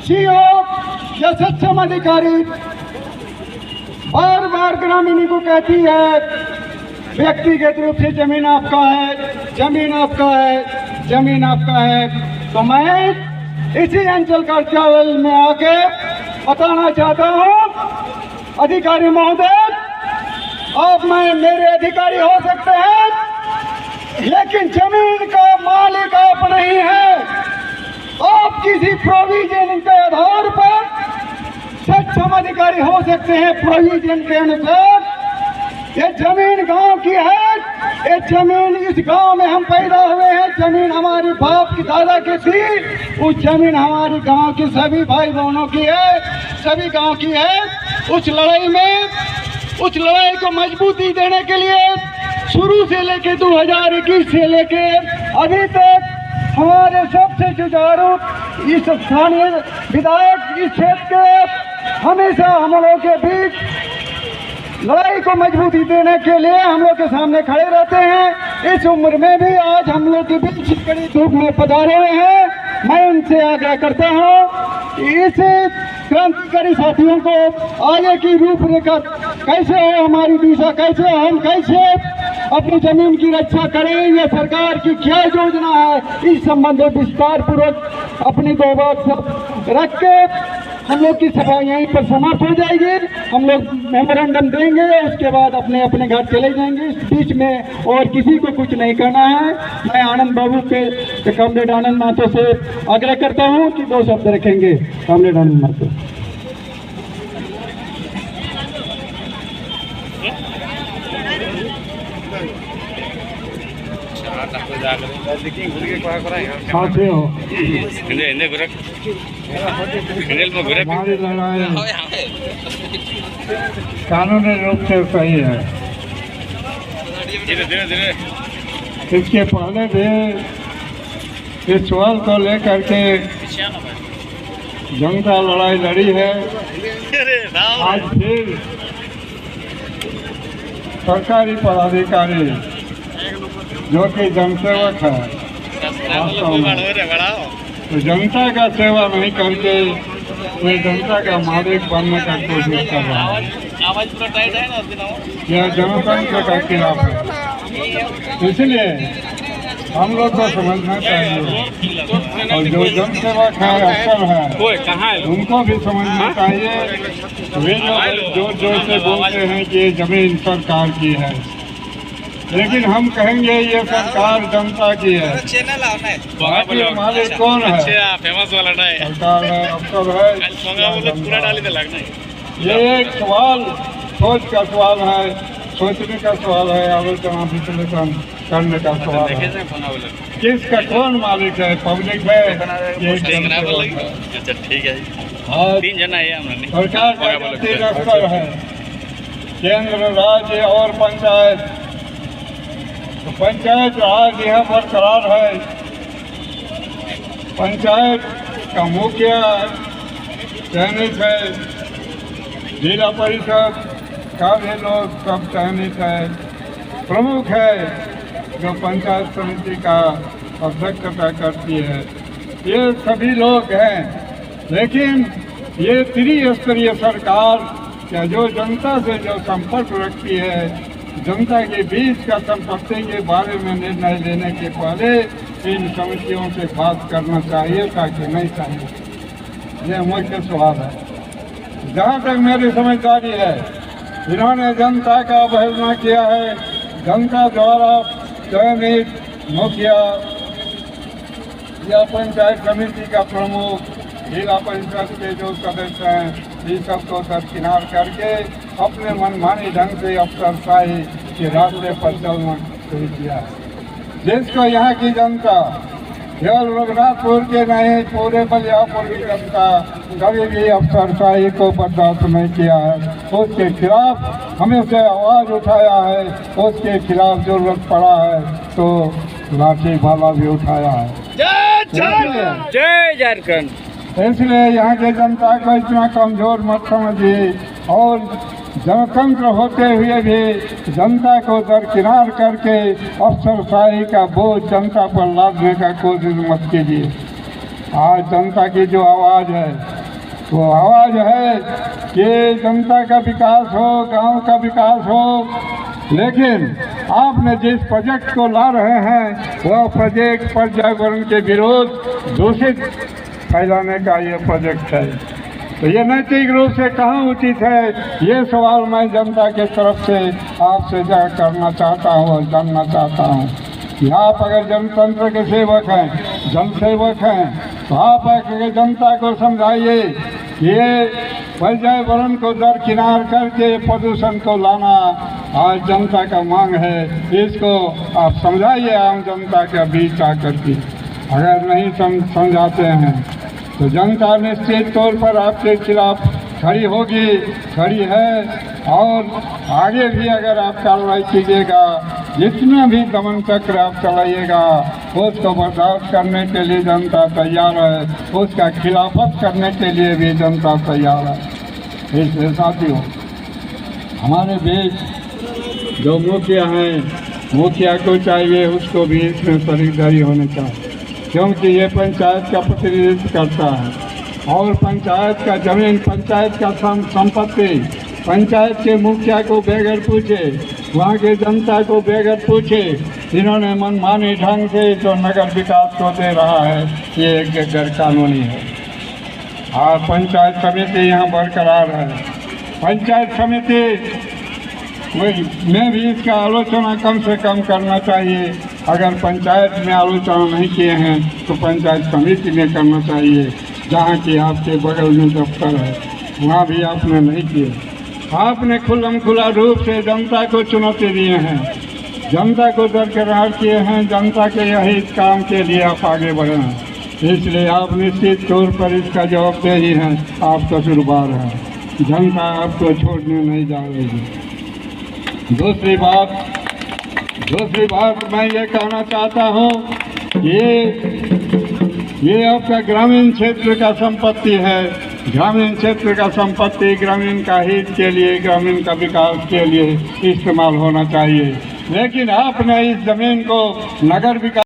CO या सक्षम अधिकारी बार बार ग्रामीणी को कहती है व्यक्तिगत रूप से जमीन आपका है, जमीन आपका है, जमीन आपका है। तो मैं इसी अंचल कार्यालय में आके बताना चाहता हूँ अधिकारी महोदय, आप मेरे अधिकारी हो सकते हैं, लेकिन जमीन का मालिक आप नहीं है। आप किसी प्रोविजन के आधार पर सक्षम अधिकारी हो सकते हैं। प्रोविजन के अनुसार ये जमीन गांव की है, ये जमीन इस गांव में हम पैदा हुए हैं, जमीन हमारे बाप की दादा की थी, वो जमीन हमारे गांव के सभी भाई बहनों की है, सभी गांव की है। उस लड़ाई को मजबूती देने के लिए शुरू से लेके 2021 से लेके अभी तक हमारे सबसे जुझारू इस स्थानीय विधायक इस क्षेत्र के हमेशा हम लोगों के बीच लड़ाई को मजबूती देने के लिए हम लोग के सामने खड़े रहते हैं। इस उम्र में भी आज हम लोग के बीच कड़ी धूप में पधारे हुए हैं। मैं उनसे आग्रह करता हूँ इस क्रांतिकारी साथियों को आगे की रूपरेखा कैसे हो, हमारी दिशा कैसे, हम कैसे अपनी जमीन की रक्षा करें, ये सरकार की क्या योजना है, इस संबंध में विस्तार पूर्वक अपनी दो बात रख के हम लोग की सभा यहीं पर समाप्त हो जाएगी। हम लोग मेमोरेंडम देंगे, उसके बाद अपने अपने घर चले जाएंगे। इस बीच में और किसी को कुछ नहीं करना है। मैं आनंद बाबू के कॉमरेड आनंद महतो से आग्रह करता हूं कि 2 शब्द रखेंगे। कॉमरेड आनंद महतो। कानूनी रूप से सही है। इसके पहले भी इस सवाल को लेकर के जनता लड़ाई लड़ी है। आज फिर सरकारी पदाधिकारी जो कि जनसेवक है, तो जनता का सेवा नहीं करके वे जनता का मालिक बनने का कोशिश कर रहा है। यह जनतंत्र का खिलाफ है। इसलिए हम लोग को समझना चाहिए और जो जनसेवक है, अफसर है, उनको भी समझना चाहिए। वे जो जोर से बोलते हैं कि ये जमीन सरकार की है, लेकिन हम कहेंगे ये सरकार जनता की है। बाकी मालिक कौन है? सरकार है, अफसर है। ये एक सवाल सोच का सवाल है, सोचने का सवाल है, आलोचना विश्लेषण करने का सवाल है। किसका कौन मालिक है? पब्लिक है, ये ठीक है। सरकार का 3 स्तर है, केंद्र, राज्य और पंचायत। तो पंचायत राज यह बरकरार है। पंचायत का मुखिया चयनित है, जिला परिषद का भी लोग सब चयनित है, प्रमुख है जो पंचायत समिति का अध्यक्षता करती है, ये सभी लोग हैं। लेकिन ये त्रिस्तरीय सरकार या जो जनता से जो संपर्क रखती है, जनता के बीच का संपत्ति के बारे में निर्णय लेने के पहले इन समितियों से बात करना चाहिए ताकि नहीं चाहिए। यह मुख्य सवाल है। जहाँ तक मेरी समझदारी है, इन्होंने जनता का अवहेलना किया है। जनता द्वारा चयनित मुखिया या पंचायत समिति का प्रमुख, जिला परिषद के जो सदस्य हैं, ये सबको दरकिनार करके अपने मनमानी ढंग से अफसरशाही के रास्ते पर चलना शुरू किया है, जिसको यहाँ की जनता केवल रघुनाथपुर के नहीं पूरे बलियापुर की जनता कभी भी अफसरशाही को बर्दाश्त नहीं किया है। उसके खिलाफ हमेशा आवाज़ उठाया है, उसके खिलाफ जरूरत पड़ा है तो लाठी भाला भी उठाया है। जय झारखंड। इसलिए यहाँ की जनता को इतना कमजोर मत समझिए और जनतंत्र होते हुए भी जनता को दरकिनार करके अफसरशाही का बोझ जनता पर लादने का कोशिश मत कीजिए। आज जनता की जो आवाज़ है वो आवाज़ है कि जनता का विकास हो, गांव का विकास हो। लेकिन आपने जिस प्रोजेक्ट को ला रहे हैं वह प्रोजेक्ट पर्यावरण के विरोध दूषित फैलाने का ये प्रोजेक्ट है। तो ये नैतिक रूप से कहाँ उचित है, ये सवाल मैं जनता के तरफ से आपसे करना चाहता हूँ और जानना चाहता हूँ कि आप अगर जनतंत्र के सेवक हैं, जनसेवक हैं, तो आप अगर जनता को समझाइए कि ये पर्यावरण को दरकिनार करके प्रदूषण को लाना आज जनता का मांग है। इसको आप समझाइए आम जनता के बीच आकर के। अगर नहीं समझाते हैं तो जनता निश्चित तौर पर आपके खिलाफ खड़ी होगी, खड़ी है। और आगे भी अगर आप कार्रवाई कीजिएगा, जितना भी दमन चक्र आप चलाइएगा उसको बर्दाश्त करने के लिए जनता तैयार है, उसका खिलाफत करने के लिए भी जनता तैयार है। इसलिए साथियों, हमारे बीच जो मुखिया हैं, मुखिया को चाहिए उसको भी इसमें शरीकदारी होनी चाहिए, क्योंकि ये पंचायत का प्रतिनिधित्व करता है और पंचायत का जमीन, पंचायत का संपत्ति पंचायत के मुखिया को बेगर पूछे, वहाँ के जनता को बेगर पूछे, इन्होंने मनमानी ढंग से जो नगर विकास को दे रहा है ये एक गैर कानूनी है। और पंचायत समिति यहाँ बरकरार है। पंचायत समिति में भी इसका आलोचना कम से कम करना चाहिए। अगर पंचायत में आलोचना नहीं किए हैं तो पंचायत समिति में करना चाहिए, जहाँ की आपके बगल में दफ्तर है वहाँ भी आपने नहीं किए। आपने खुला रूप से जनता को चुनौती दिए हैं, जनता को दरकिनार किए हैं, जनता के यही काम के लिए आप आगे बढ़े हैं। इसलिए आप निश्चित तौर पर इसका जवाबदेही हैं, आप कसूरवार हैं, जनता आपको छोड़ने नहीं जा रही। दूसरी बात मैं ये कहना चाहता हूँ, ये आपका ग्रामीण क्षेत्र का संपत्ति है। ग्रामीण क्षेत्र का संपत्ति ग्रामीण का हित के लिए, ग्रामीण का विकास के लिए इस्तेमाल होना चाहिए। लेकिन आपने इस जमीन को नगर विकास